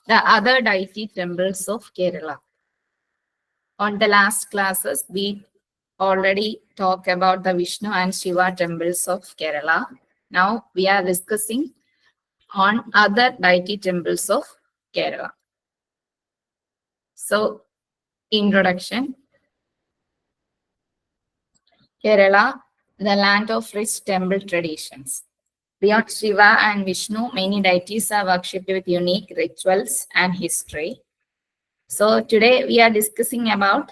the other deity temples of Kerala. On the last classes, we already talked about the Vishnu and Shiva temples of Kerala. Now we are discussing on other deity temples of Kerala. So, introduction. Kerala, the land of rich temple traditions. Beyond Shiva and Vishnu, many deities are worshipped with unique rituals and history. So today we are discussing about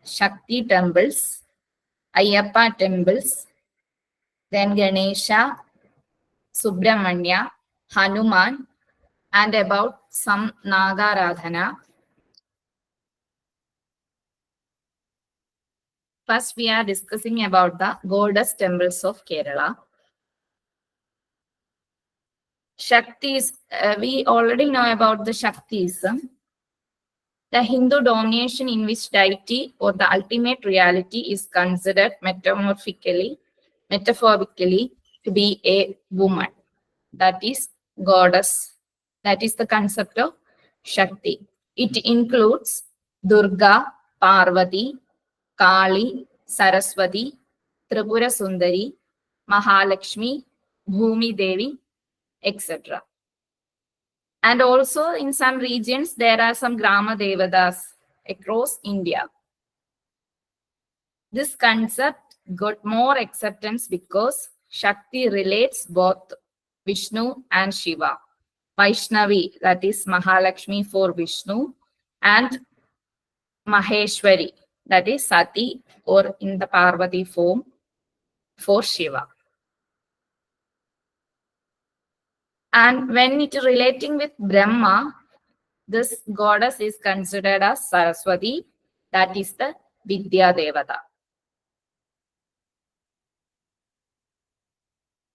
Shakti temples, Ayyappa temples, then Ganesha, Subramanya, Hanuman, and about some Nagaradhana. First, we are discussing about the goddess temples of Kerala. Shaktis, we already know about the Shaktism. The Hindu domination in which deity or the ultimate reality is considered metaphorically to be a woman. That is goddess. That is the concept of Shakti. It includes Durga, Parvati, Kali, Saraswati, Tripura Sundari, Mahalakshmi, Bhumi Devi, etc. And also in some regions, there are some Grama Devadas across India. This concept got more acceptance because Shakti relates both Vishnu and Shiva. Vaishnavi, that is Mahalakshmi for Vishnu, and Maheshwari, that is Sati, or in the Parvati form for Shiva. And when it relating with Brahma, this goddess is considered as Saraswati, that is the Vidya Devata.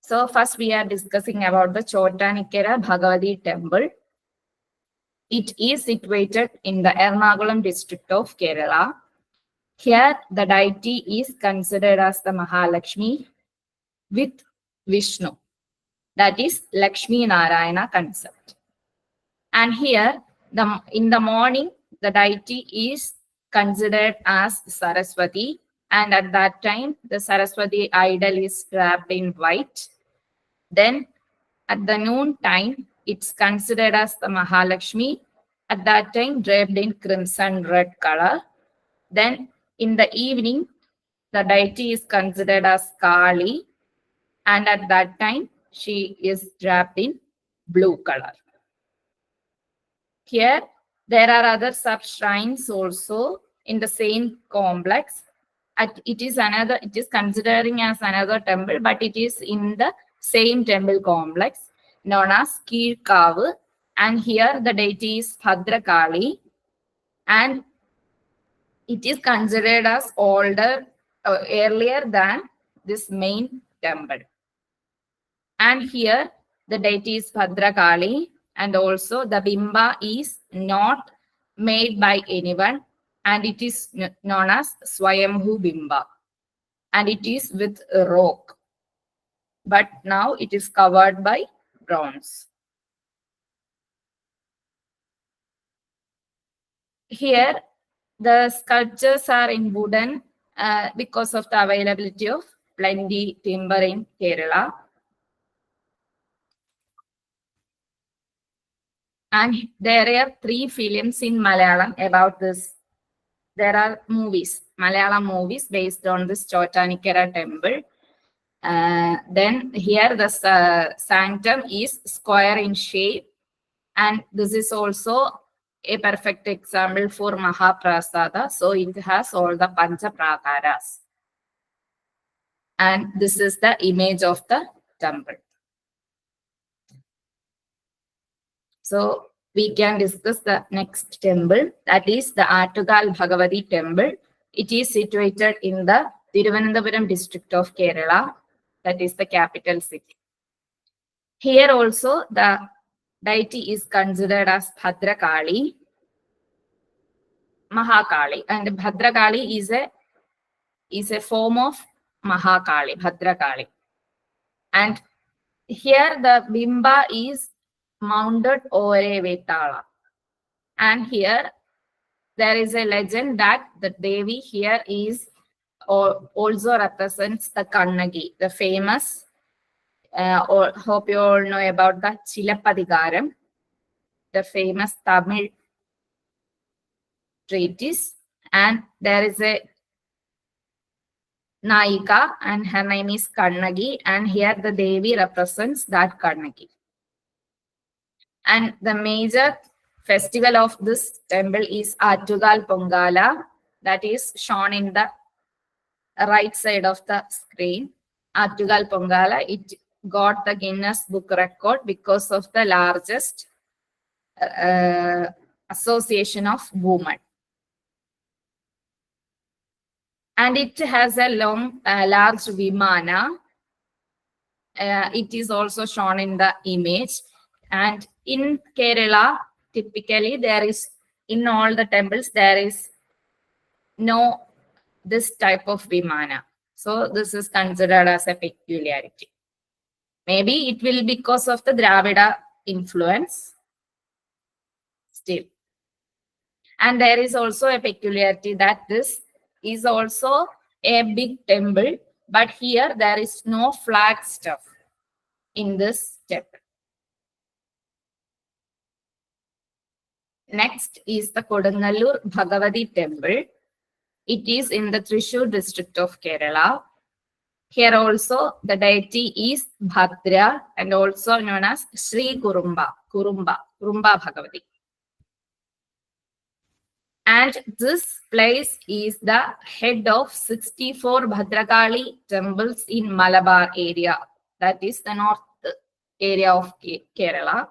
So first we are discussing about the Chottanikara Bhagavati temple. It is situated in the Ernakulam district of Kerala. Here the deity is considered as the Mahalakshmi with Vishnu. That is Lakshmi Narayana concept. And here in the morning the deity is considered as Saraswati, and at that time the Saraswati idol is wrapped in white. Then at the noon time, it's considered as the Mahalakshmi. At that time, draped in crimson red color. Then in the evening, the deity is considered as Kali. And at that time, she is draped in blue color. Here, there are other sub-shrines also in the same complex. It is considering as another temple, but it is in the same temple complex known as Kirkavu, and here the deity is Bhadrakali, and it is considered as earlier than this main temple. And here the deity is Bhadrakali, and also the Bimba is not made by anyone, and it is known as Swayambhu Bimba, and it is with a rock. But now it is covered by bronze. Here, the sculptures are in wooden because of the availability of plenty timber in Kerala. And there are 3 films in Malayalam about this. There are movies, Malayalam movies based on this Chottanikara temple. Then here the sanctum is square in shape, and this is also a perfect example for Mahaprasada. So it has all the Pancha Prakaras. And this is the image of the temple. So we can discuss the next temple, that is the Attukal Bhagavati temple. It is situated in the Thiruvananthapuram district of Kerala, that is the capital city. Here also the deity is considered as Bhadrakali, Mahakali, and Bhadrakali is a form of Mahakali, Bhadrakali. And here the Bimba is mounted over a Vetala. And here there is a legend that the Devi here is also represents the Kannagi, the famous, or hope you all know about the Chilappadigaram, the famous Tamil treatise. And there is a Naika, and her name is Kannagi, and here the Devi represents that Kannagi. And the major festival of this temple is Attugal Pongala, that is shown in the right side of the screen. Attugal Pongala, it got the Guinness Book record because of the largest association of women. And it has a large vimana. It is also shown in the image. And in Kerala, typically there is, in all the temples, there is no this type of vimana. So this is considered as a peculiarity. Maybe it will be because of the Dravida influence still. And there is also a peculiarity that this is also a big temple, but here there is no flag stuff in this temple. Next is the Kodangallur Bhagavati temple. It is in the Thrissur district of Kerala. Here also the deity is Bhadra and also known as Sri Kurumba Bhagavati. And this place is the head of 64 Bhadrakali temples in Malabar area. That is the north area of Kerala.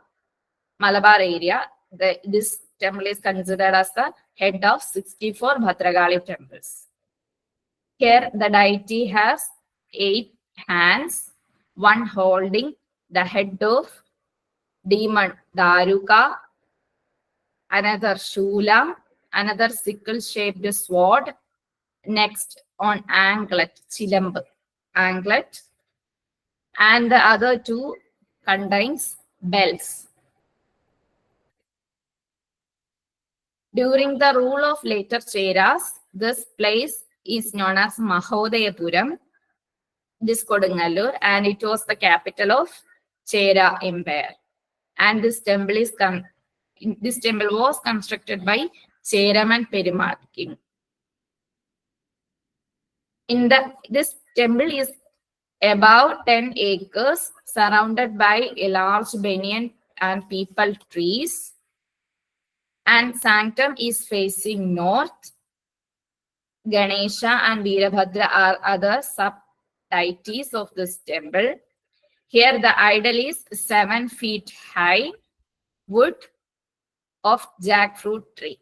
Malabar area. This temple is considered as the head of 64 Bhadrakali temples. Here the deity has 8 hands, one holding the head of demon Daruka, another Shula, another sickle-shaped sword, next on anklet, Chilamb anklet, and the other 2 contains bells. During the rule of later Cheras, this place is known as Mahodayapuram, this Kodangallur, and it was the capital of Chera Empire. And this temple was constructed by Cheraman Perumal king. This temple is about 10 acres, surrounded by a large banyan and peepal trees, and sanctum is facing north. Ganesha and Veerabhadra are other sub-deities of this temple. Here the idol is 7 feet high, wood of jackfruit tree.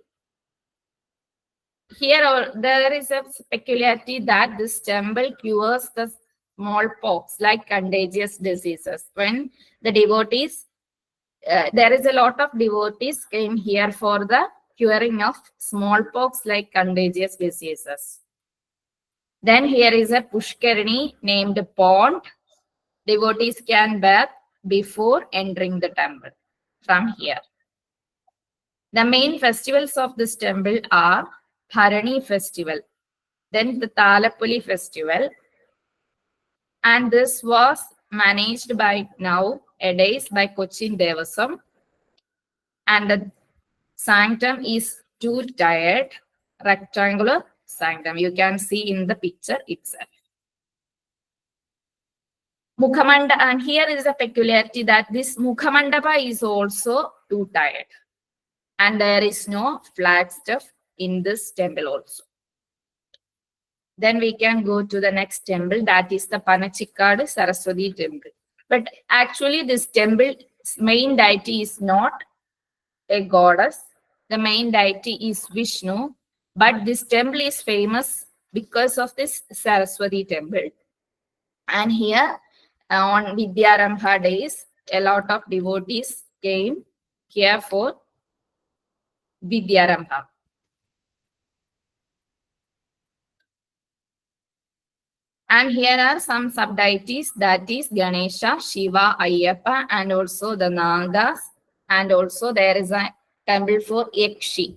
Here there is a peculiarity that this temple cures the smallpox like contagious diseases. When the devotees, there is a lot of devotees came here for the curing of smallpox like contagious diseases. Then here is a Pushkarini named pond. Devotees can bathe before entering the temple from here. The main festivals of this temple are Bharani festival, then the Talapuli festival, and this was managed by nowadays by Cochin Devasam, and the sanctum is 2-tiered rectangular sanctum. You can see in the picture itself. Mukhamanda, and here is a peculiarity that this Mukhamandapa is also 2-tiered, and there is no flagstaff in this temple also. Then we can go to the next temple, that is the Panachikkadu Saraswati temple. But actually this temple's main deity is not a goddess. The main deity is Vishnu, but this temple is famous because of this Saraswati temple. And here on Vidyarambha days, a lot of devotees came here for Vidyarambha. And here are some sub-deities, that is Ganesha, Shiva, Ayyappa, and also the Nagas, And also there is a temple for Yakshi.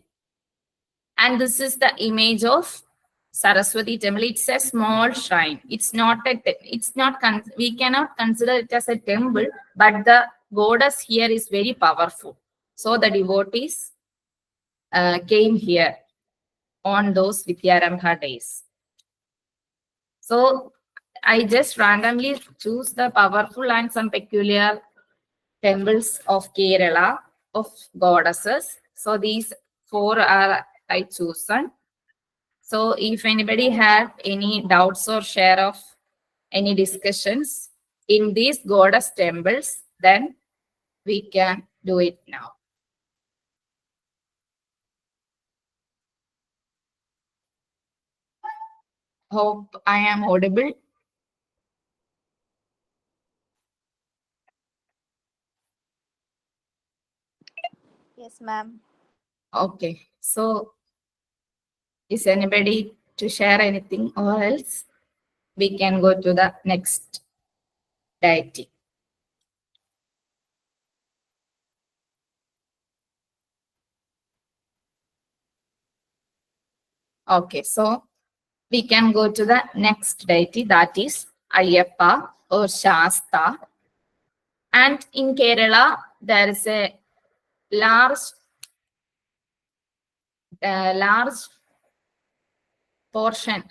And this is the image of Saraswati temple. It's a small shrine. It's not we cannot consider it as a temple, but the goddess here is very powerful. So the devotees came here on those Vidyarambha days. So I just randomly choose the powerful and some peculiar temples of Kerala of goddesses. So these 4 are I chosen. So if anybody have any doubts or share of any discussions in these goddess temples, then we can do it now. Hope I am audible. Yes, ma'am. Okay. So is anybody to share anything or else we can go to the next deity. Okay, so we can go to the next deity, that is Ayyappa or Shasta. And in Kerala, there is a large portion,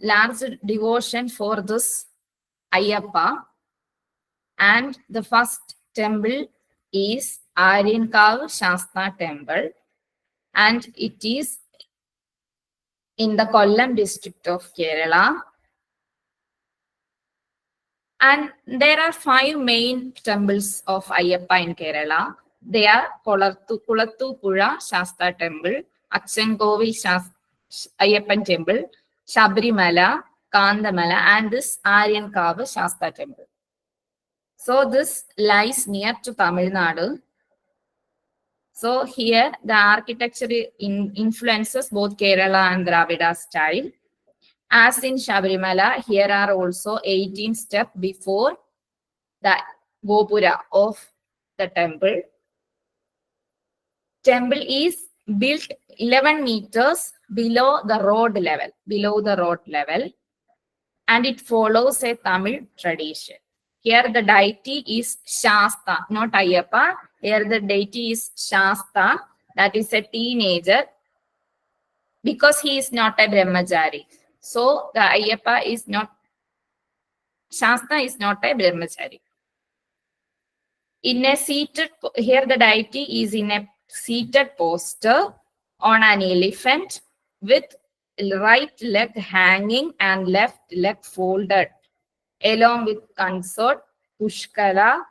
large devotion for this Ayyappa. And the first temple is Aryankavu Shasta temple. And it is in the Kollam district of Kerala. And there are 5 main temples of Ayyappa in Kerala. They are Kulattu Pura Shasta temple, Achenkovil Ayyappan temple, Shabrimala, Kandamala, and this Aryankavu Shasta temple. So this lies near to Tamil Nadu. So here the architecture influences both Kerala and Dravida style. As in Shabrimala, here are also 18 steps before the Gopura of the temple. Temple is built 11 meters below the road level, and it follows a Tamil tradition. Here the deity is Shasta, not Ayyappa. Here the deity is Shasta, that is a teenager, because he is not a brahmachari. So the Ayyappa is not, Shasta is not a brahmachari. In a seated, here the deity is in a seated posture on an elephant with right leg hanging and left leg folded, along with consort Pushkala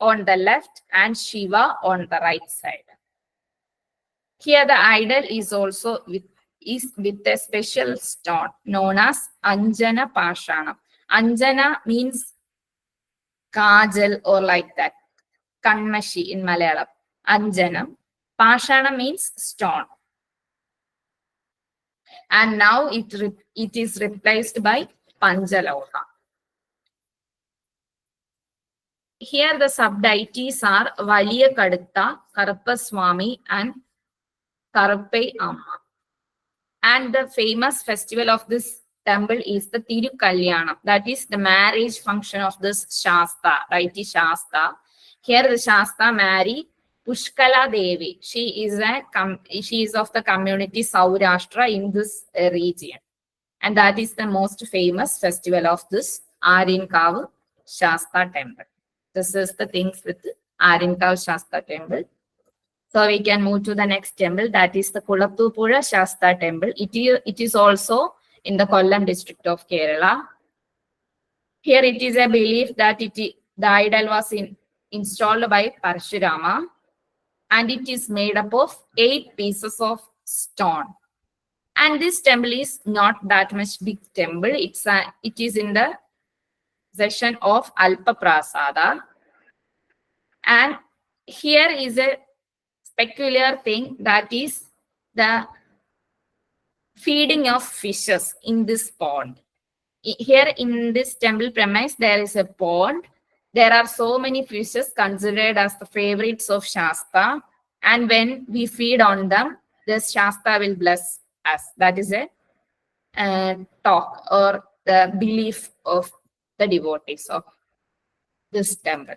on the left and Shiva on the right side. Here the idol is also with a special stone known as Anjana Pashanam. Anjana means kajal or like that. Kanmashi in Malayalam. Anjanam. Pashanam means stone. And now it is replaced by Panjaloha. Here the sub-deities are Valiya Kadutta, Karappaswamy, and Karappai Amma. And the famous festival of this temple is the Tirukalyanam. That is the marriage function of this Shasta, deity Shasta. Here the Shasta marry Pushkala Devi. She is of the community Saurashtra in this region. And that is the most famous festival of this Aryankavu Shasta temple. This is the things with Aryankavu Shasta temple. So we can move to the next temple, that is the Kulathupura Shasta temple. It is also in the Kollam district of Kerala. Here it is a belief that the idol was installed by Parshurama, and it is made up of 8 pieces of stone. And this temple is not that much big temple. It is in the section of Alpa Prasada. And here is a peculiar thing, that is the feeding of fishes in this pond. Here in this temple premise, there is a pond, There are so many fishes considered as the favorites of Shasta, and when we feed on them, this Shasta will bless us. That is a talk or the belief of the devotees of this temple.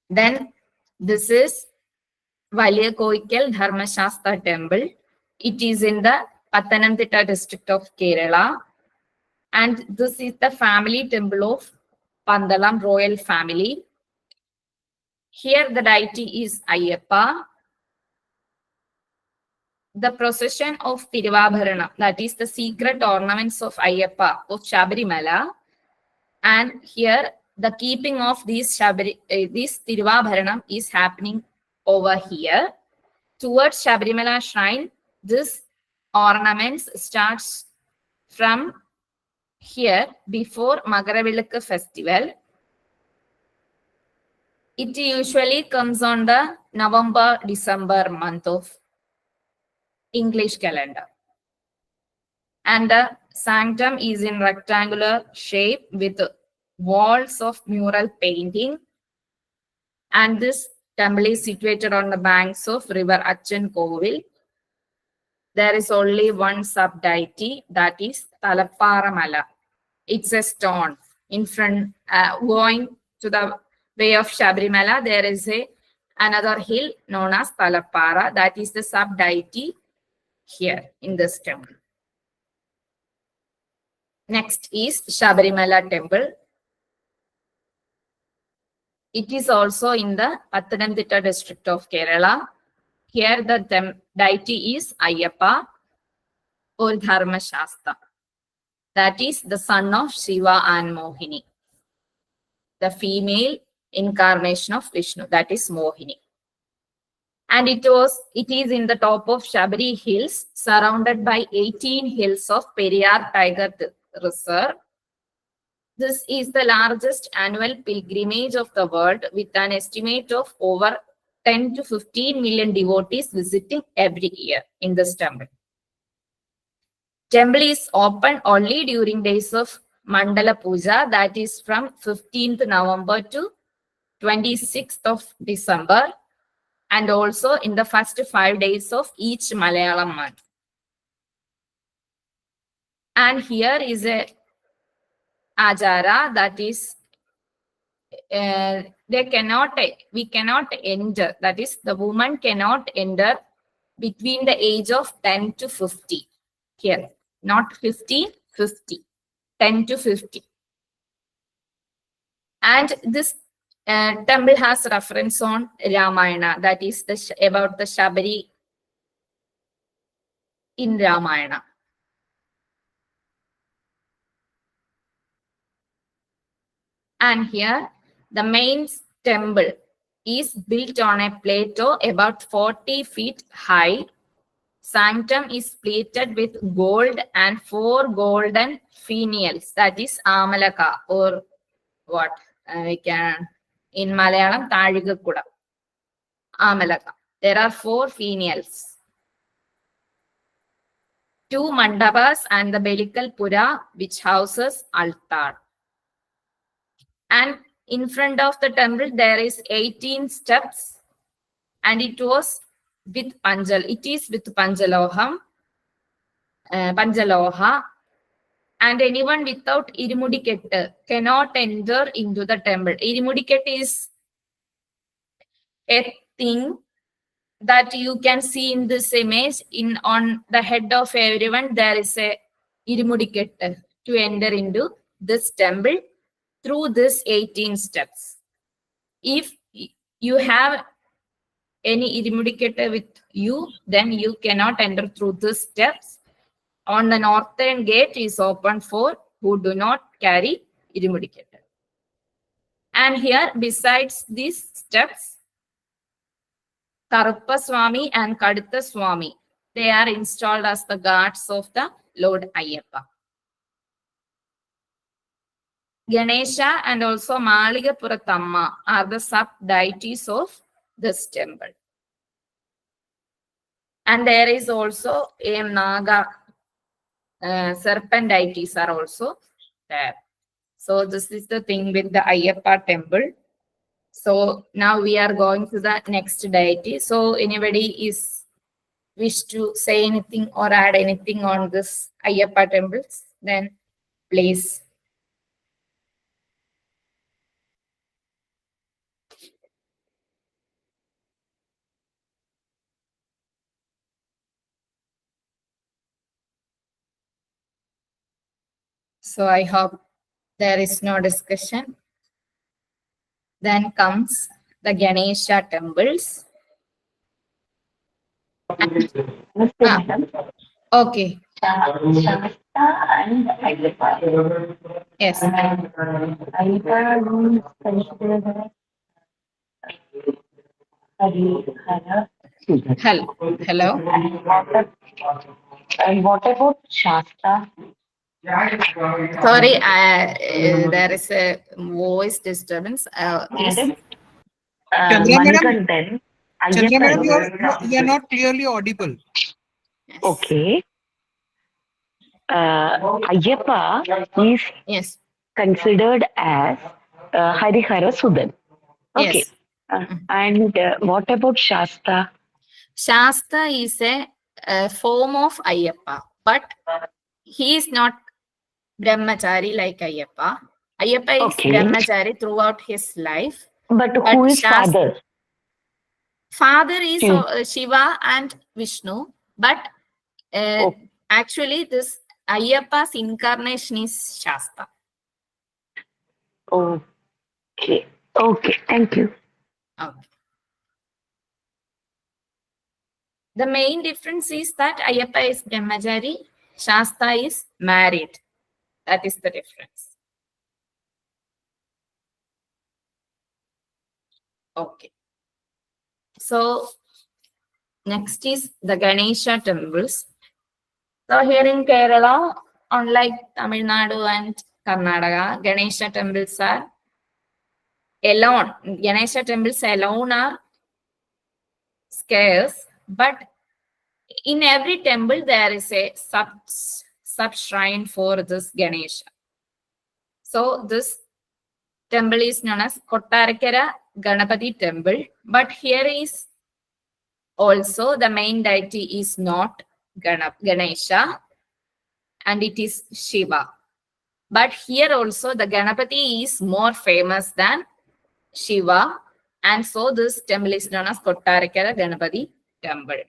Then this is Valiyakoikal Dharmashastra temple. It is in the Pathanamthitta district of Kerala. And this is the family temple of Pandalam royal family. Here the deity is Ayyappa. The procession of Tiruvabharanam, that is the secret ornaments of Ayyappa of Shabarimala. And here the keeping of these Tiruvabharanam is happening over here. Towards Shabarimala shrine, this ornaments starts from here before Magaravilakku festival. It usually comes on the November-December month of English calendar. And the sanctum is in rectangular shape with walls of mural painting. And this temple is situated on the banks of river Achan Kovil. There is only one sub-deity, that is Talapparamala. It's a stone. In front, going to the way of Shabarimala, there is another hill known as Talappara. That is the sub-deity here in this temple. Next is Shabarimala temple. It is also in the Pathanamthitta district of Kerala. Here the deity is Ayyappa or Dharmashastra. That is the son of Shiva and Mohini. The female incarnation of Vishnu, that is Mohini. And it is in the top of Shabari Hills, surrounded by 18 hills of Periyar Tiger Reserve. This is the largest annual pilgrimage of the world, with an estimate of over 10 to 15 million devotees visiting every year in this temple. Temple is open only during days of Mandala Puja, that is from 15th November to 26th of December, and also in the first 5 days of each Malayalam month. And here is a Ajara, that is we cannot enter, that is the woman cannot enter between the age of 10 to 50 here, not 50, 50, 10 to 50. And this temple has reference on Ramayana, that is about the Shabari in Ramayana. And here the main temple is built on a plateau about 40 feet high. Sanctum is plated with gold and 4 golden finials, that is Amalaka, or what we can in Malayalam Tazhigakkuda. Amalaka. There are 4 finials. 2 mandapas and the Belikal Pura, which houses altar. And in front of the temple, there is 18 steps, and it was with Panjal. It is with Panjaloha, and anyone without Irumudikette cannot enter into the temple. Irumudikette is a thing that you can see in this image. On the head of everyone, there is a Irumudikette to enter into this temple through this 18 steps. If you have any Irumudikette with you, then you cannot enter through these steps. On the northern gate is open for who do not carry Irumudikette. And here, besides these steps, Karuppa Swami and Kadutha Swami, they are installed as the guards of the Lord Ayyappa. Ganesha and also Maligapuratamma are the sub-deities of this temple. And there is also a Naga, serpent deities are also there. So this is the thing with the Ayyappa temple. So now we are going to the next deity. So anybody is wish to say anything or add anything on this Ayyappa temples, then please. So I hope there is no discussion. Then comes the Ganesha temples. Okay. Shasta and Ayyappa. Yes. Ayyappa means considered Harihara. Hello. And what about Shasta? Sorry, there is a voice disturbance. Madam, Chandra madam, Manikandan. Chandra madam, Ayyappa. you are not clearly audible. Yes. Okay. Ayyappa is Yes. considered as Harihara Sudan. Okay. Yes. And what about Shasta? Shasta is a form of Ayyappa, but he is not Brahmachari like Ayyappa. Ayyappa is Okay. Brahmachari throughout his life. But who is father? Father is Hmm. Shiva and Vishnu, but Oh. actually this Ayyappa's incarnation is Shasta. Okay. Okay. Thank you. Okay. The main difference is that Ayyappa is Brahmachari, Shasta is married. That is the difference. Okay. So next is the Ganesha temples. So here in Kerala, unlike Tamil Nadu and Karnataka, Ganesha temples are alone. Ganesha temples alone are scarce, but in every temple there is a sub shrine for this Ganesha. So this temple is known as Kottarakara Ganapati temple, but here is also the main deity is not Ganesha and it is Shiva. But here also the Ganapati is more famous than Shiva, and so this temple is known as Kottarakara Ganapati temple.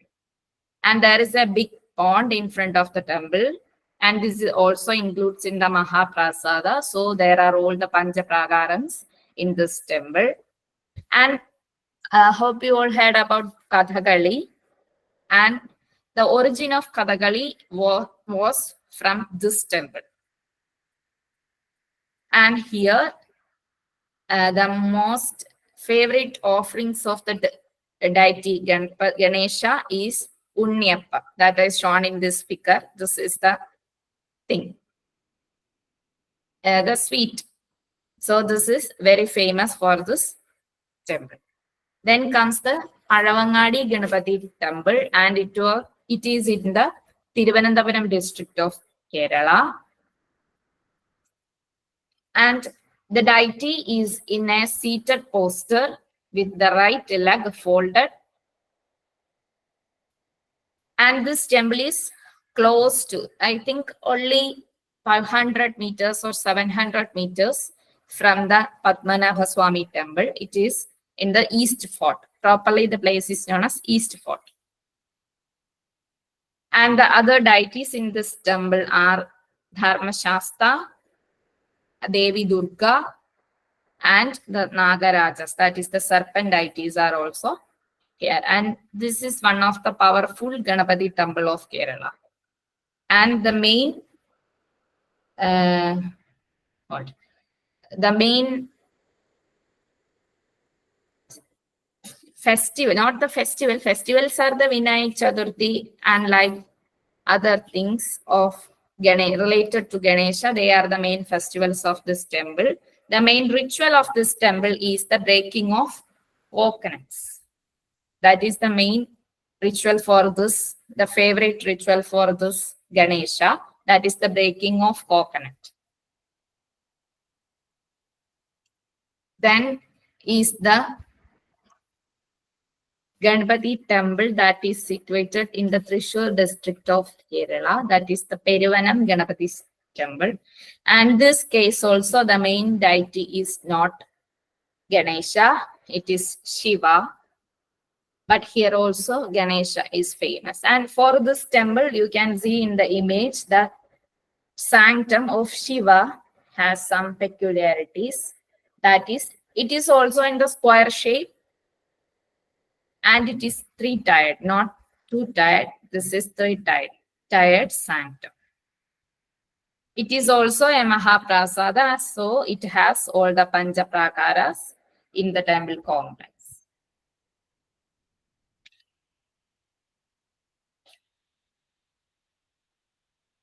And there is a big pond in front of the temple, and this is also includes in the Mahaprasada. So there are all the Panchapragarams in this temple. And I hope you all heard about Kathakali. And the origin of Kathakali was from this temple. And here, the most favorite offerings of the deity Ganesha is Unniyappa. That is shown in this figure. This is the thing. The sweet. So this is very famous for this temple. Then comes the Aravangadi Ganapati temple, and it is in the Thiruvananthapuram district of Kerala. And the deity is in a seated posture with the right leg folded. And this temple is close to, I think, only 500 meters or 700 meters from the Padmanabha Swami temple. It is in the East Fort. Properly, the place is known as East Fort. And the other deities in this temple are Dharma Shasta, Devi Durga, and the Nagarajas, that is the serpent deities, are also here. And this is one of the powerful Ganapati temple of Kerala. And the main festival, not the festival, festivals are the Vinayak Chaturthi and like other things of related to Ganesha. They are the main festivals of this temple. The main ritual of this temple is the breaking of coconuts. That is the main ritual for this, the favorite ritual for this Ganesha. That is the breaking of coconut. Then is the Ganpati temple that is situated in the Thrissur district of Kerala. That is the Peruvanam Ganapati temple. And this case also the main deity is not Ganesha, it is Shiva. But here also Ganesha is famous. And for this temple, you can see in the image the sanctum of Shiva has some peculiarities. That is, it is also in the square shape and it is three-tiered, not two-tiered. This is three-tiered sanctum. It is also a Mahaprasada, so it has all the Panchaprakaras in the temple complex.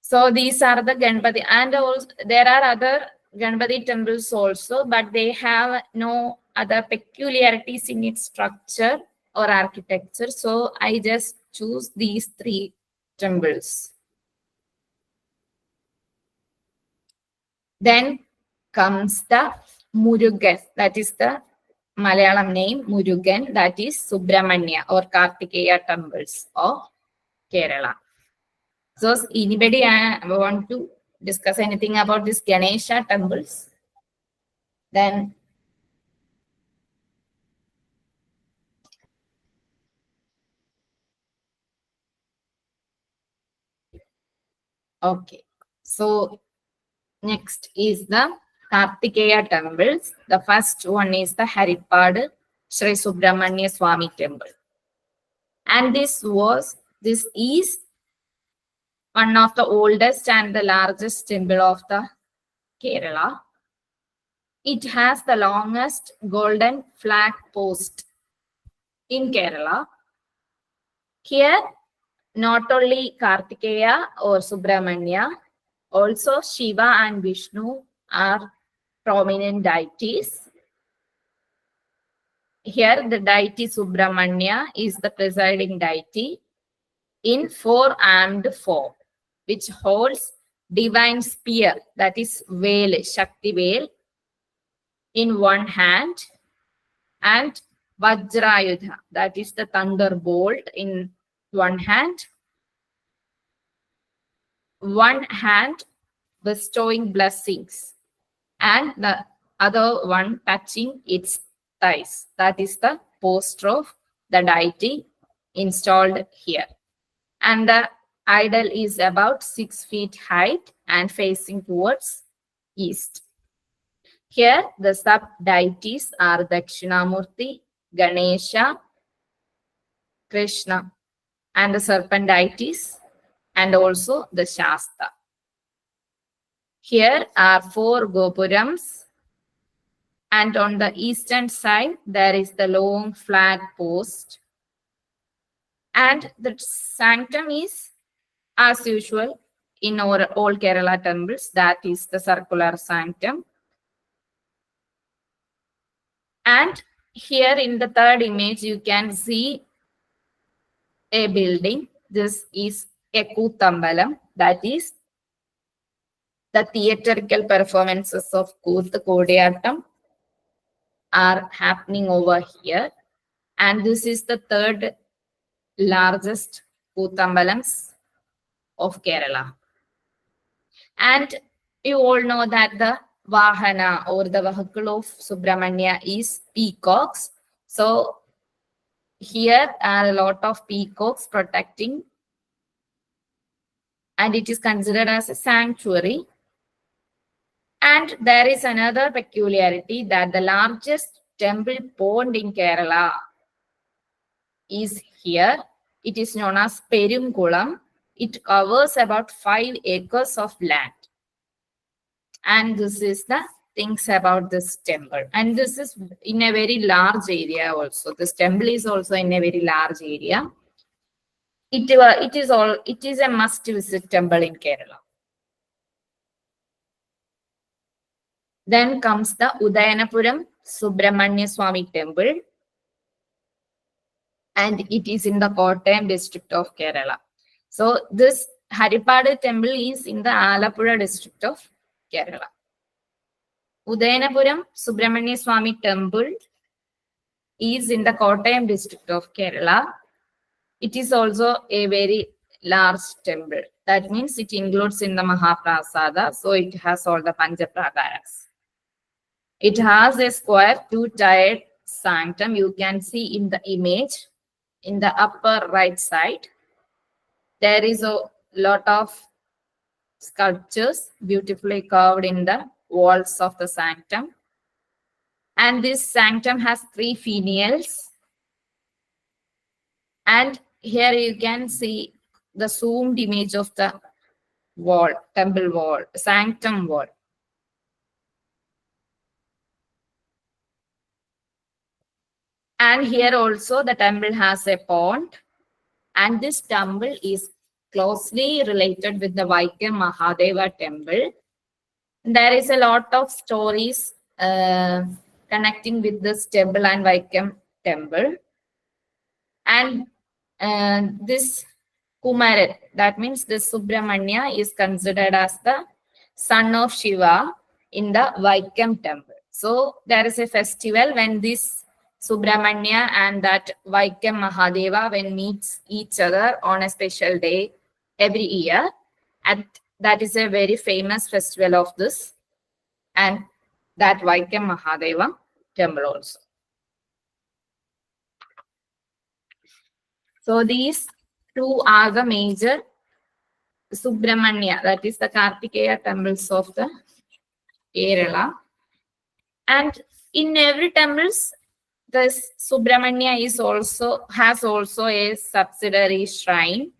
So these are the Ganpati, and also there are other Ganpati temples also, but they have no other peculiarities in its structure or architecture. So I just choose these three temples. Then comes the Murugan, that is the Malayalam name Murugan, that is Subramanya or Kartikeya temples of Kerala. So anybody want to discuss anything about this Ganesha temples? Then okay. So next is the Kartikeya temples. The first one is the Haripad Sri Subramanya Swami temple. And this is one of the oldest and the largest temple of the Kerala. It has the longest golden flag post in Kerala. Here, not only Kartikeya or Subramanya, also Shiva and Vishnu are prominent deities. Here, the deity Subramanya is the presiding deity in four-armed form, which holds divine spear, that is Vel, Shakti Vel, in one hand, and Vajrayudha, that is the thunderbolt, in one hand bestowing blessings, and the other one touching its thighs. That is the posture of the deity installed here. And the idol is about 6 feet height and facing towards east. Here, the sub-deities are Dakshinamurti, Ganesha, Krishna, and the serpent deities, and also the Shasta. Here are 4 gopurams, and on the eastern side, there is the long flag post. And the sanctum is, as usual, in our all Kerala temples, that is the circular sanctum. And here in the third image, you can see a building. This is a Kootambalam, that is the theatrical performances of Kooth Kodiyatam are happening over here. And this is the third largest Kootambalams of Kerala. And you all know that the Vahana or the vehicle of Subramanya is peacocks. So here are a lot of peacocks protecting, and it is considered as a sanctuary. And there is another peculiarity that the largest temple pond in Kerala is here. It is known as Perumkulam. It covers about 5 acres of land. And this is the things about this temple. And this is in a very large area also. This temple is also in a very large area. It is a must-visit temple in Kerala. Then comes the Udayanapuram Subramanya Swami temple. And it is in the Kottayam district of Kerala. So this Haripada temple is in the Alapura district of Kerala. Udayanapuram Subramanya Swami Temple is in the Kottayam district of Kerala. It is also a very large temple. That means it includes in the Mahaprasada, so it has all the Panchaprakaras. It has a square two-tiered sanctum. You can see in the image in the upper right side. There is a lot of sculptures beautifully carved in the walls of the sanctum. And this sanctum has 3 finials. And here you can see the zoomed image of the wall, temple wall, sanctum wall. And here also the temple has a pond. And this temple is closely related with the Vaikam Mahadeva temple. There is a lot of stories connecting with this temple and Vaikam temple. And this Kumaran, that means this Subramanya is considered as the son of Shiva in the Vaikam temple. So there is a festival when this Subramanya and that Vaikam Mahadeva when meets each other on a special day every year. And that is a very famous festival of this and that Vaikam Mahadeva temple also. So these two are the major Subramanya, that is the Kartikeya temples of the Kerala. And in every temples, this Subramanya has also a subsidiary shrine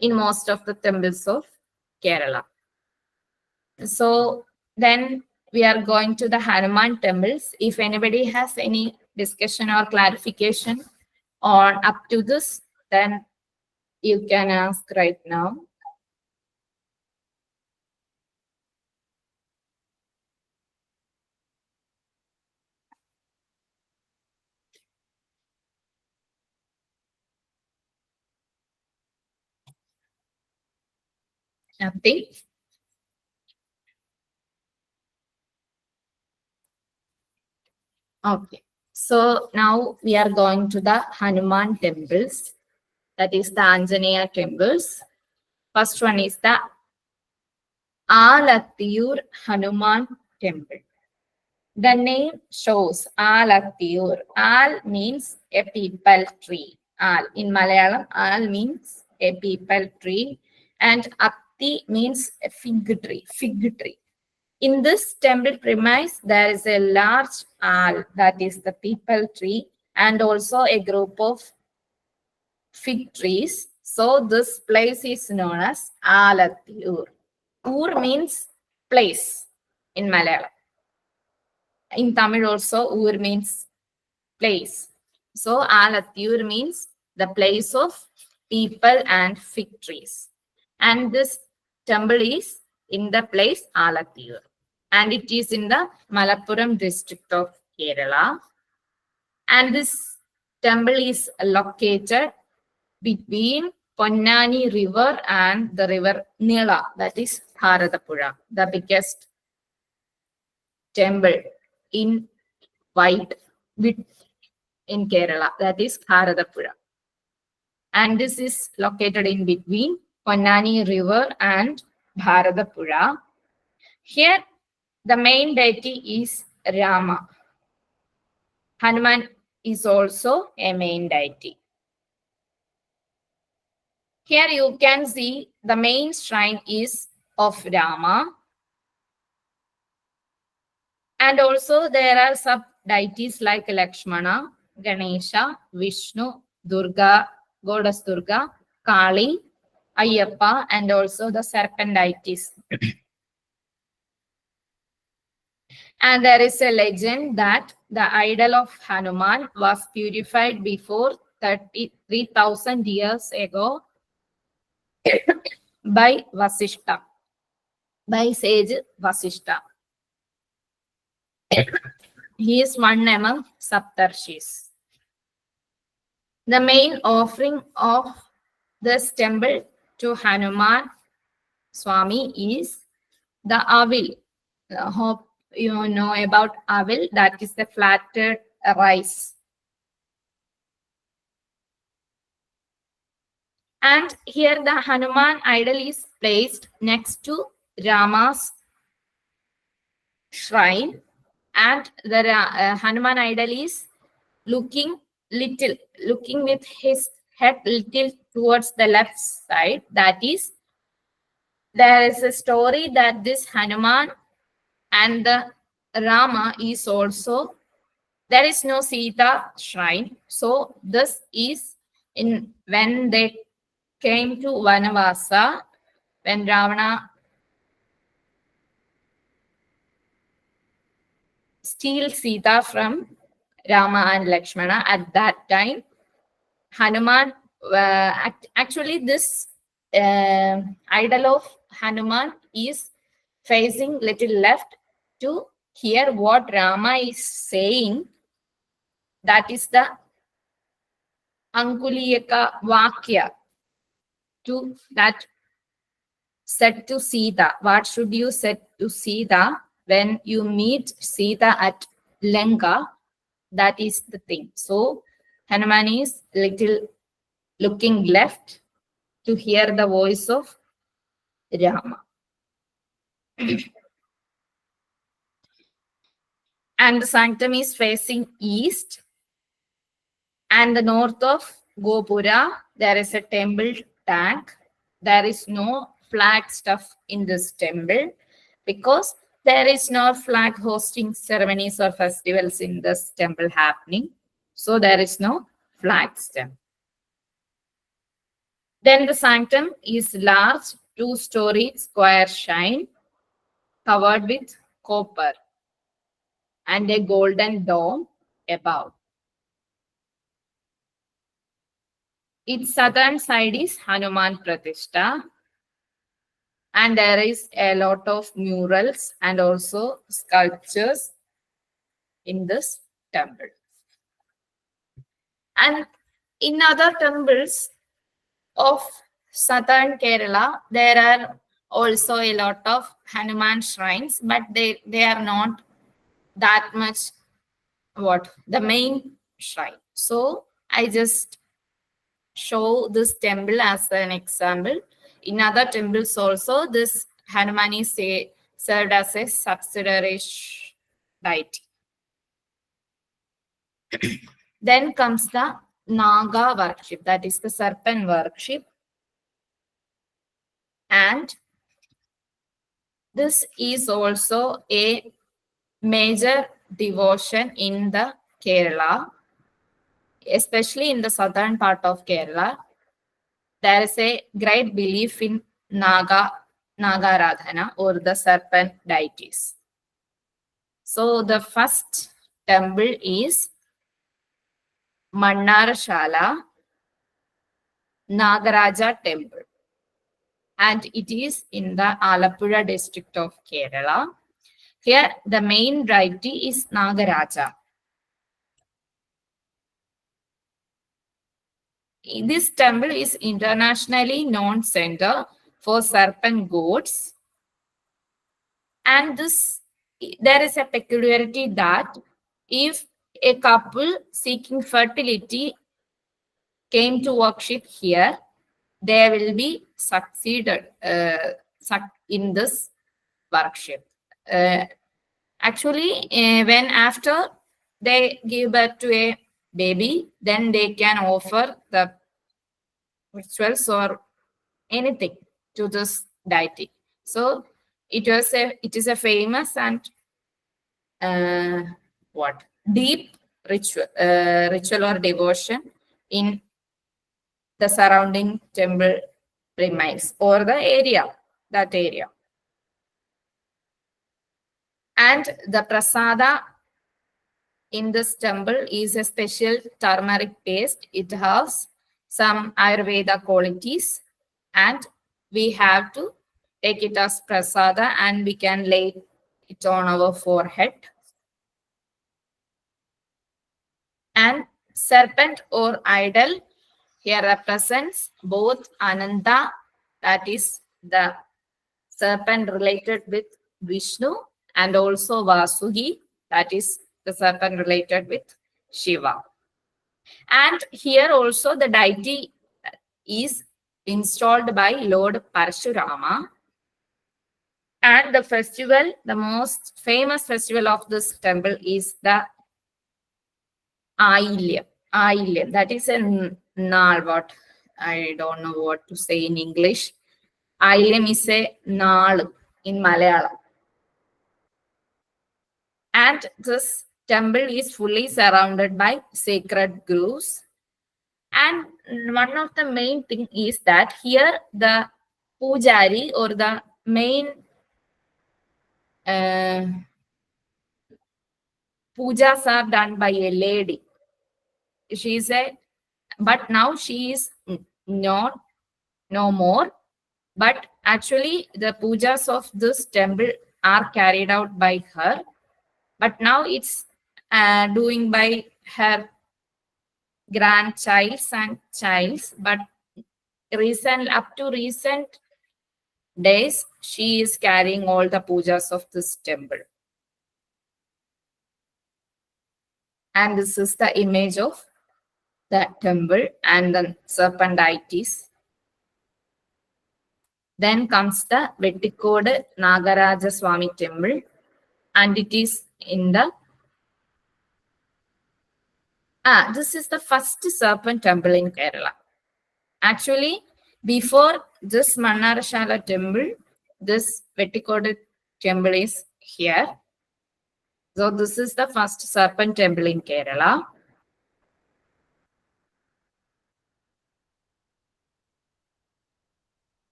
in most of the temples of Kerala. So then we are going to the Hanuman temples. If anybody has any discussion or clarification on up to this, then you can ask right now. Nothing. Okay. So now we are going to the Hanuman temples. That is the Anjaneya temples. First one is the Alathiyur Hanuman temple. The name shows Alathiyur. Al means a peepal tree. Al in Malayalam, Al means a peepal tree, and Atti means a fig tree. Fig tree. In this temple premise, there is a large Al, that is the peepal tree, and also a group of fig trees. So this place is known as Alathiyur. Ur means place in Malayalam. In Tamil also, Ur means place. So Alathiyur means the place of people and fig trees. And this temple is in the place Alathiyur. And it is in the Malappuram district of Kerala. And this temple is located between Ponnani river and the river Nila, that is Bharatapuzha, the biggest temple in white width in Kerala, that is Bharatapuzha. And this is located in between Ponnani river and Bharatapuzha. Here, the main deity is Rama. Hanuman is also a main deity. Here you can see the main shrine is of Rama. And also there are sub-deities like Lakshmana, Ganesha, Vishnu, Durga, Goddess Durga, Kali, Ayyappa, and also the serpent deities. And there is a legend that the idol of Hanuman was purified before 33,000 years ago by Vasishta, by sage Vasishta. He is one among Saptarshis. The main offering of this temple to Hanuman Swami is the avil, you know about avil, that is the flattered rice. And here the Hanuman idol is placed next to Rama's shrine, and the Hanuman idol is looking with his head little towards the left side. That is, there is a story that this Hanuman and the Rama is also, there is no Sita shrine. So this is in when they came to Vanavasa, when Ravana steals Sita from Rama and Lakshmana. At that time, Hanuman, actually this idol of Hanuman is facing little left to hear what Rama is saying. That is the Anguliyaka Vakya to that said to Sita. What should you say to Sita when you meet Sita at Lanka? That is the thing. So Hanuman is little looking left to hear the voice of Rama. And the sanctum is facing east. And the north of Gopura, there is a temple tank. There is no flag stuff in this temple because there is no flag hosting ceremonies or festivals in this temple happening. So there is no flag stuff. Then the sanctum is large, 2-story square shrine covered with copper and a golden dome above. Its southern side is Hanuman Pratishta, and there is a lot of murals and also sculptures in this temple. And in other temples of southern Kerala, there are also a lot of Hanuman shrines, but they are not that much the main shrine. So I just show this temple as an example. In other temples also, this Hanuman is served as a subsidiary deity. Then comes the Naga worship, that is the serpent worship. And this is also a major devotion in the Kerala, especially in the southern part of Kerala. There is a great belief in Nagaradhana or the serpent deities. So the first temple is Mannarashala Nagaraja temple, and it is in the Alappuzha district of Kerala. Here the main deity is Nagaraja. This temple is internationally known center for serpent gods, and there is a peculiarity that if a couple seeking fertility came to worship here, they will be succeeded in this worship. Actually, when after they give birth to a baby, then they can offer the rituals or anything to this deity. So it is a famous and deep ritual or devotion in the surrounding temple premise or the area, that area. And the prasada in this temple is a special turmeric paste. It has some Ayurveda qualities, and we have to take it as prasada and we can lay it on our forehead. And serpent or idol here represents both Ananta, that is the serpent related with Vishnu, and also Vasugi, that is the serpent related with Shiva. And here also the deity is installed by Lord Parashurama. And the festival, the most famous festival of this temple is the Ailyam. Ailyam, that is a Nal, what I don't know what to say in English. Ailyam is a Nal in Malayalam. And this temple is fully surrounded by sacred groves. And one of the main thing is that here the pujari or the main pujas are done by a lady. She is a, but now she is not no more. But actually the pujas of this temple are carried out by her. But now it's doing by her grandchilds and childs. But up to recent days, she is carrying all the pujas of this temple. And this is the image of the temple and the serpent deities. Then comes the Vettikode Nagaraja Swami temple, and it is in the this is the first serpent temple in Kerala. Actually, before this Mannarashala temple, this Vettikode temple is here. So this is the first serpent temple in Kerala.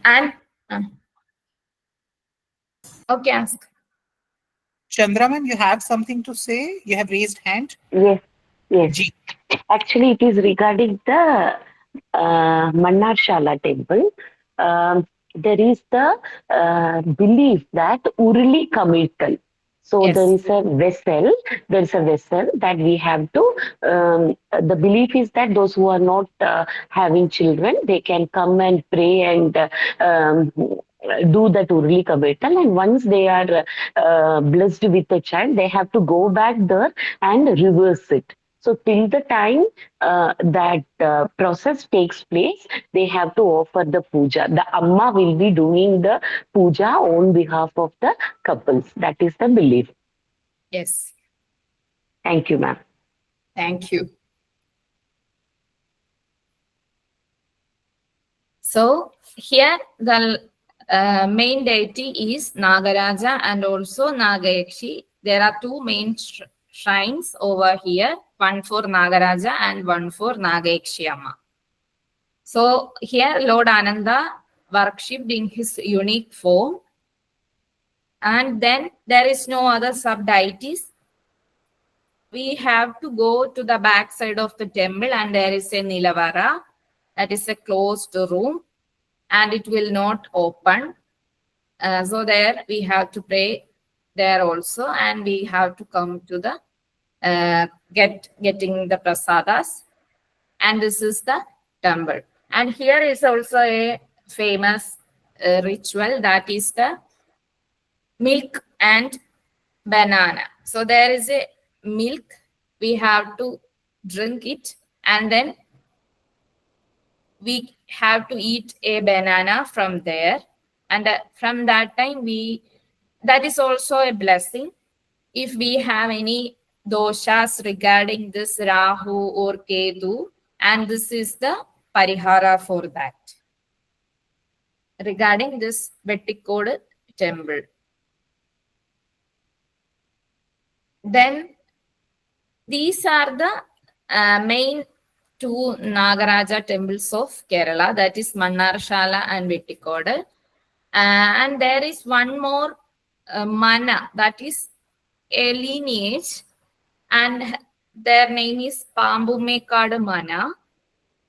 And okay, ask. Chandra ma'am, you have something to say? You have raised hand. Yes, yes. Ji. Actually, it is regarding the Mannarshala temple. There is the belief that Urli committal. So Yes. there is a vessel that we have to, the belief is that those who are not having children, they can come and pray and do that Urli committal. And once they are blessed with a child, they have to go back there and reverse it. So till the time that process takes place, they have to offer the puja. The Amma will be doing the puja on behalf of the couples. That is the belief. Yes. Thank you, ma'am. Thank you. So here the main deity is Nagaraja and also Nagayakshi. There are two main shrines over here, one for Nagaraja and one for Nagayakshi Amma. So here Lord Ananda worshipped in his unique form, and then there is no other sub-deities. We have to go to the back side of the temple and there is a Nilavara, that is a closed room, and it will not open. So there we have to pray there also, and we have to come to the getting the prasadas. And this is the temple. And here is also a famous ritual, that is the milk and banana. So there is a milk, we have to drink it, and then we have to eat a banana from there. And from that time, that is also a blessing. If we have any doshas regarding this Rahu or Ketu, and this is the parihara for that. Regarding this Vettikode temple. Then these are the main two Nagaraja temples of Kerala, that is Mannarshala and Vettikode. And there is one more Mana, that is a lineage, and their name is Pambumekadu Mana.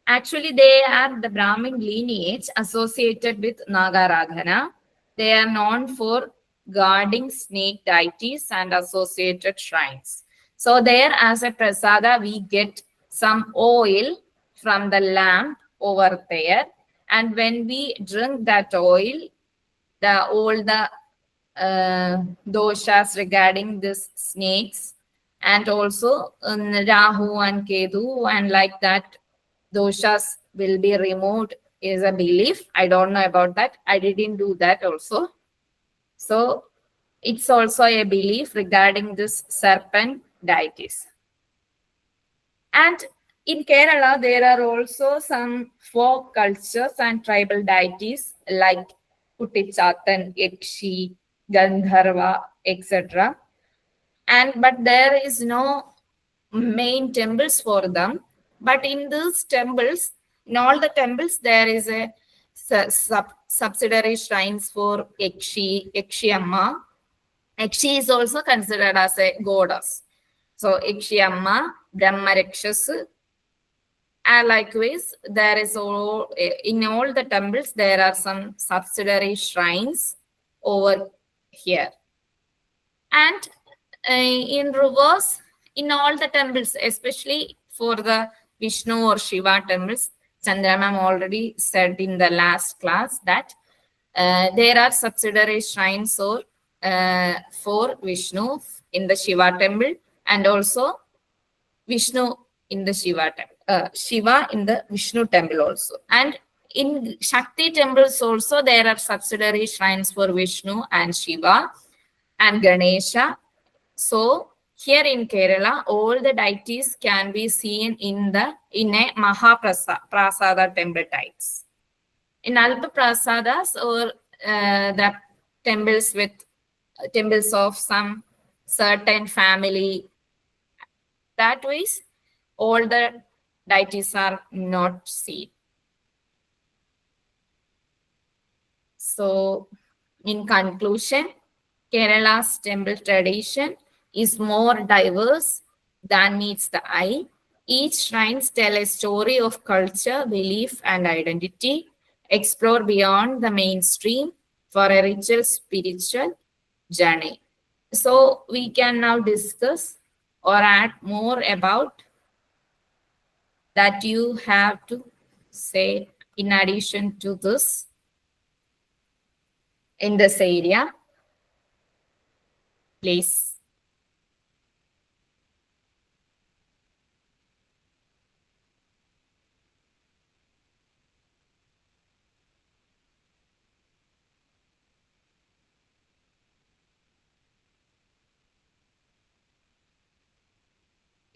Actually, they are the Brahmin lineage associated with Nagaradhana. They are known for guarding snake deities and associated shrines. So there, as a prasada, we get some oil from the lamp over there. And when we drink that oil, all the doshas regarding this snakes, and also Rahu and Ketu, and like that doshas will be removed is a belief. I don't know about that. I didn't do that also. So it's also a belief regarding this serpent deities. And in Kerala, there are also some folk cultures and tribal deities like Kuttichatan, Yakshi, Gandharva, etc. And but there is no main temples for them. But in these temples, in all the temples, there is a subsidiary shrines for Yakshi, Yakshi Amma. Yakshi is also considered as a goddess. So Yakshi Amma, Brahma Rakshas, and likewise, there is all in all the temples there are some subsidiary shrines over here, and in reverse, in all the temples, especially for the Vishnu or Shiva temples, Chandra ma'am already said in the last class that there are subsidiary shrines for Vishnu in the Shiva temple, and also Vishnu in the Shiva temple, Shiva in the Vishnu temple also. And in Shakti temples also, there are subsidiary shrines for Vishnu and Shiva and Ganesha. So here in Kerala, all the deities can be seen in a Mahaprasada temple types. In Alpa Prasadas or the temples with temples of some certain family, that ways all the deities are not seen. So in conclusion, Kerala's temple tradition is more diverse than meets the eye. Each shrines tell a story of culture, belief, and identity, explore beyond the mainstream for a richer spiritual journey. So we can now discuss or add more about that you have to say in addition to this in this area, please.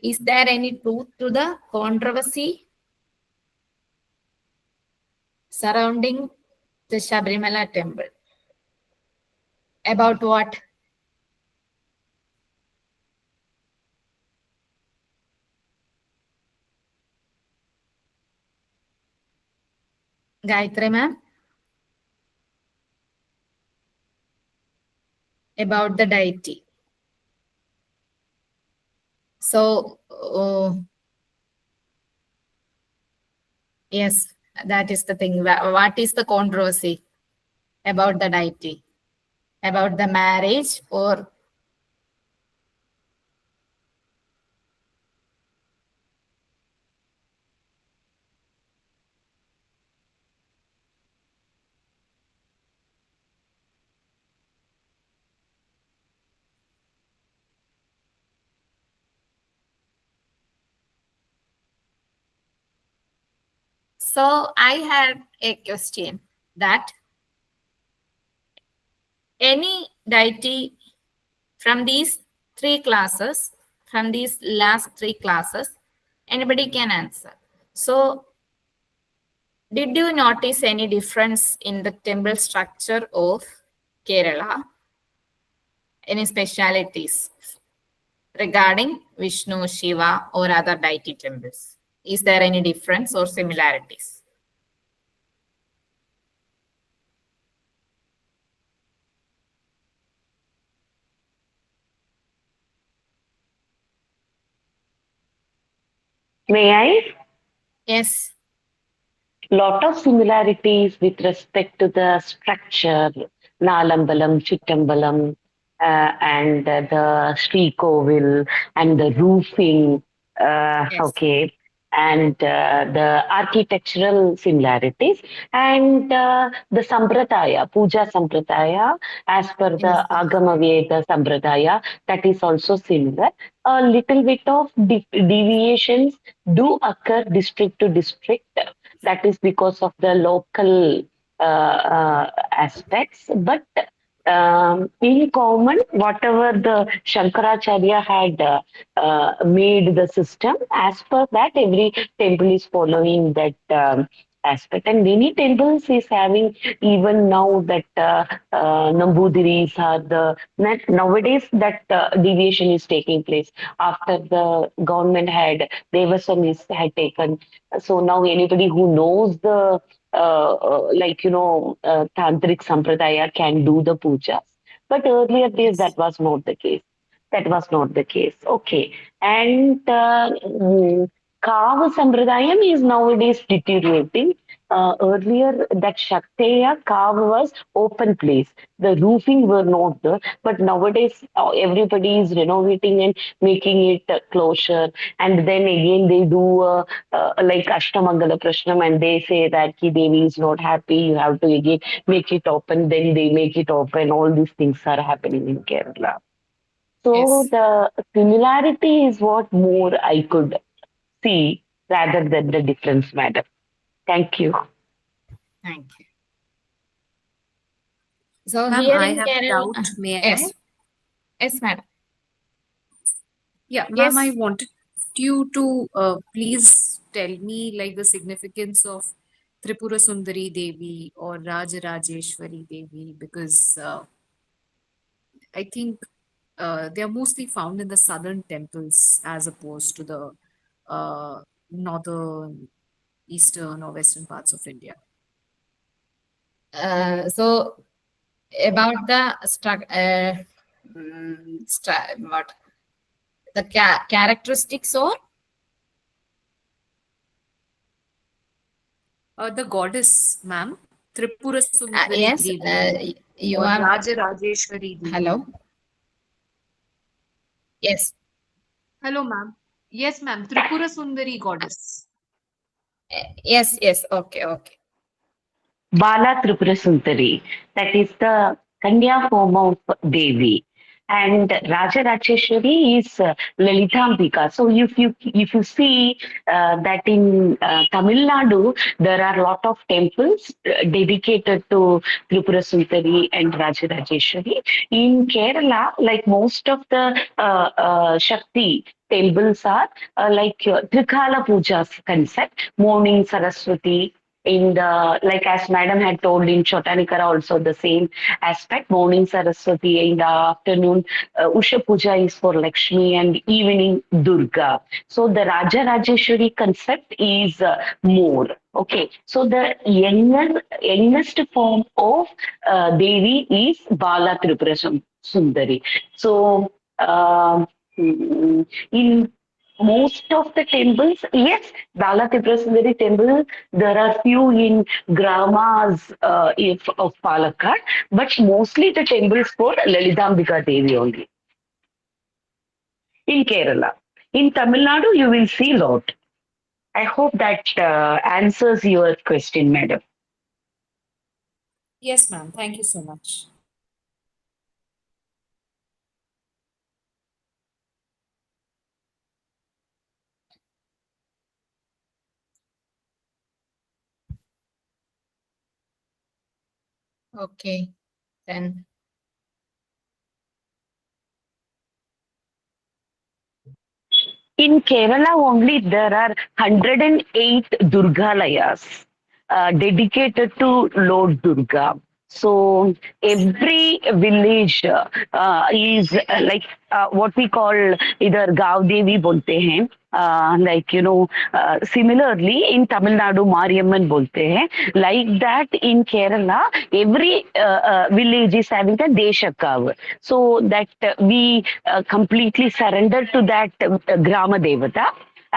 Is there any truth to the controversy surrounding the Sabrimala temple? About what? Gayatri ma'am? About the deity. So, yes, that is the thing. What is the controversy about the deity? About the marriage or so I had a question that any deity from these three classes, from these last three classes, anybody can answer. So, did you notice any difference in the temple structure of Kerala? Any specialities regarding Vishnu, Shiva, or other deity temples? Is there any difference or similarities? May I? Yes. Lot of similarities with respect to the structure, Nalambalam, Chittambalam, and the Sri Kovil and the roofing. Yes. Okay. and the architectural similarities and the sampradaya, puja sampradaya, as per the Yes. Agama Veda sampradaya, that is also similar. A little bit of deviations do occur district to district. That is because of the local aspects, but in common, whatever the Shankaracharya had made the system, as per that, every temple is following that aspect. And many temples is having even now that Nambudiris are the nowadays that deviation is taking place after the government had Devasamis had taken. So now anybody who knows the tantric sampradaya can do the pujas. But earlier days, Yes. that was not the case. That was not the case. Okay. And Kava Sampradayam is nowadays deteriorating. Earlier, that Shakteya Kava was open place. The roofing were not there. But nowadays, everybody is renovating and making it closure. And then again, they do like Ashtamangala Prashnam and they say that Ki Devi is not happy. You have to again make it open. Then they make it open. All these things are happening in Kerala. So Yes. the similarity is what more I could see rather than the difference, madam. Thank you. Thank you. So Ma'am, here I in have a Kerala, doubt. May I? yes, yes, madam. Yeah, ma'am, I Yes. wanted you to please tell me like the significance of Tripura Sundari Devi or Rajarajeshwari Devi because I think they are mostly found in the southern temples as opposed to the northern, eastern, or western parts of India. So about the what the characteristics or The goddess, ma'am, Tripura Sundari yes, Devi you or are. Rajarajeshwari Devi. Hello. Yes. Hello, ma'am. Yes, ma'am. Tripura Sundari goddess. Yes. Yes. Okay. Okay. Bala Tripura Sundari, that is the Kanya form of Devi. And Raja Rajeshwari is Lalitambika. So if you see that in Tamil Nadu there are a lot of temples dedicated to Tripura Sundari and Raja Rajeshwari. In Kerala, like most of the Shakti temples are Trikala Puja's concept, morning Saraswati, in the like as madam had told in Chotanikara also the same aspect, morning Saraswati, in the afternoon Usha Puja is for Lakshmi, and evening Durga. So the Raja Rajeshwari concept is more. Okay, so the youngest form of Devi is Bala Tripura Sundari. So in most of the temples, yes, Bala Tripura Sundari temple, there are few in gramas of Palakkad, but mostly the temples for Lalitambika Devi only in Kerala. In Tamil Nadu, you will see lot. I hope that answers your question, madam. Yes, ma'am. Thank you so much. Okay. Then In Kerala only there are 108 Durgalayas dedicated to Lord Durga. So every village is what we call either Gav Devi bolte hain. Similarly in Tamil Nadu Mariamman bolte hain. Like that in Kerala, every village is having a Deshakav. So that we completely surrender to that Grama Devata.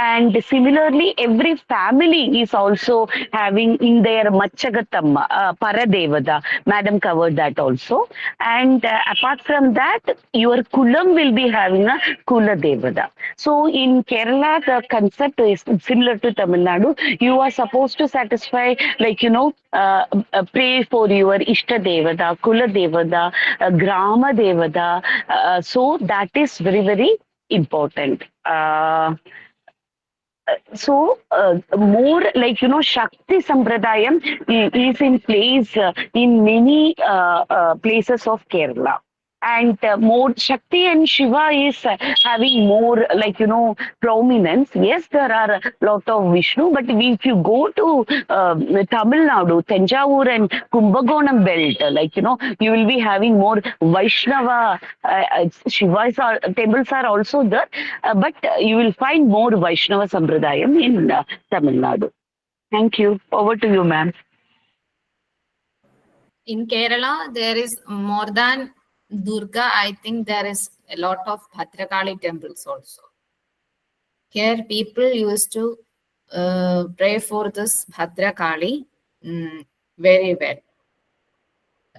And similarly, every family is also having in their Machagatamma, Paradevada. Madam covered that also. And apart from that, your Kulam will be having a Kula Devada. So in Kerala, the concept is similar to Tamil Nadu. You are supposed to satisfy, like, pray for your Ishta Devada, Kula Devada, Grama Devada. So that is very, very important. So more like Shakti Sampradayam is in place in many places of Kerala. And more Shakti and Shiva is having more like prominence. Yes, there are a lot of Vishnu, but if you go to Tamil Nadu, Tanjavur and Kumbakonam belt, you will be having more Vaishnava. Shiva's temples are also there, but you will find more Vaishnava Sampradayam in Tamil Nadu. Thank you. Over to you, ma'am. In Kerala, there is more than Durga. I think there is a lot of Bhadrakali temples also. Here, people used to pray for this Bhadrakali very well.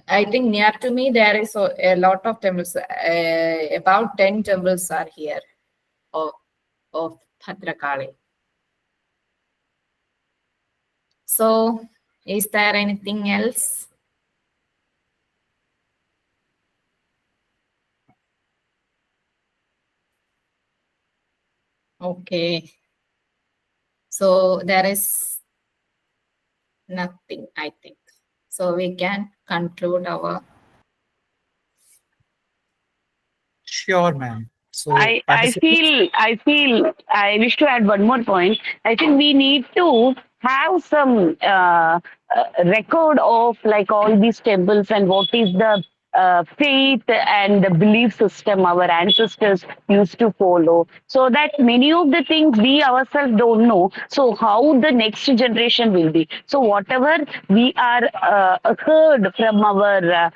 I think near to me, there is a lot of temples. About 10 temples are here of Bhadrakali. So, is there anything else? Okay. So there is nothing, I think. So we can conclude our. Sure, ma'am. So I participants, feel I wish to add one more point. I think we need to have some record of like all these temples and what is the faith and the belief system our ancestors used to follow, so that many of the things we ourselves don't know. So how the next generation will be. So whatever we are heard from our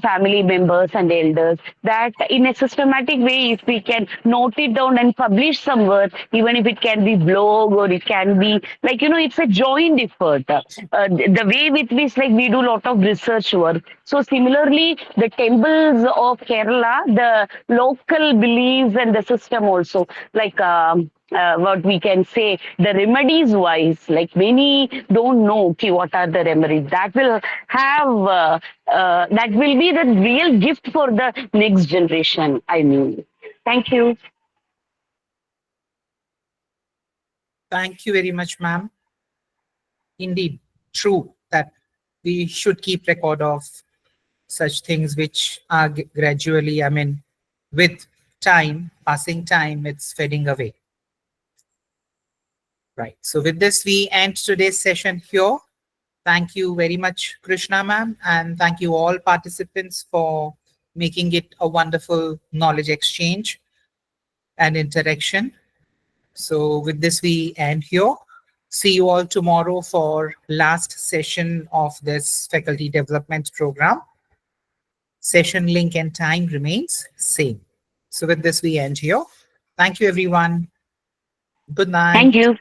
family members and elders, that in a systematic way, if we can note it down and publish somewhere, even if it can be blog or it can be it's a joint effort. The way with which we do a lot of research work. So similarly, the temples of Kerala, the local beliefs and the system also, what we can say, the remedies wise, like many don't know what are the remedies. That will have, that will be the real gift for the next generation, I mean. Thank you. thank you very much, ma'am. Indeed, true that we should keep record of such things which are gradually, with time, passing time, it's fading away. Right. So with this, we end today's session here. Thank you very much, Krishna ma'am, and thank you all participants for making it a wonderful knowledge exchange and interaction. So with this, we end here. See you all tomorrow for last session of this faculty development program. Session link and time remains same. So with this, we end here. Thank you, everyone. Good night. Thank you.